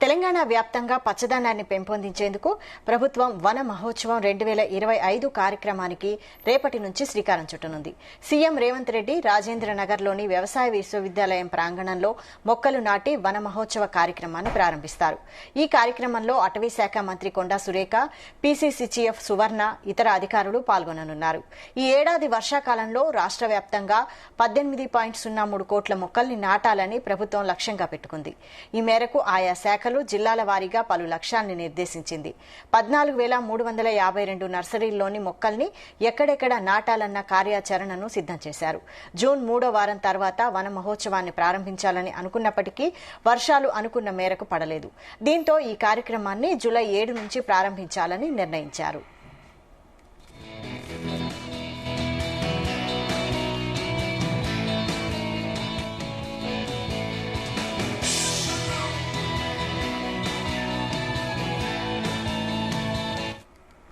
తెలంగాణ వ్యాప్తంగా పచ్చదనాన్ని పెంపొందించేందుకు ప్రభుత్వం వన మహోత్సవం 2025 కార్యక్రమానికి రేపటి నుంచి శ్రీకారం చుట్టనుంది. సీఎం రేవంత్ రెడ్డి రాజేంద్రనగర్లోని వ్యవసాయ విశ్వవిద్యాలయం ప్రాంగణంలో మొక్కలు నాటి వన మహోత్సవ కార్యక్రమాన్ని ప్రారంభిస్తారు. ఈ కార్యక్రమంలో అటవీ శాఖ మంత్రి కొండా సురేఖ, పీసీసీ చీఫ్ సువర్ణ, ఇతర అధికారులు పాల్గొననున్నారు. ఈ ఏడాది వర్షాకాలంలో రాష్ట్ర వ్యాప్తంగా 18.03 కోట్ల మొక్కల్ని నాటాలని ప్రభుత్వం లక్ష్యంగా పెట్టుకుంది. ఈ మేరకు ఆయా శాఖలు జిల్లాల వారీగా పలు లక్ష్యాల్ని నిర్దేశించింది. 14,352 నర్సరీల్లోని మొక్కల్ని ఎక్కడెక్కడ నాటాలన్న కార్యాచరణను సిద్దం చేశారు. జూన్ 3వ వారం తర్వాత వన మహోత్సవాన్ని ప్రారంభించాలని అనుకున్నప్పటికీ వర్షాలు అనుకున్న మేరకు పడలేదు. దీంతో ఈ కార్యక్రమాన్ని జూలై 7 నుంచి ప్రారంభించాలని నిర్ణయించారు.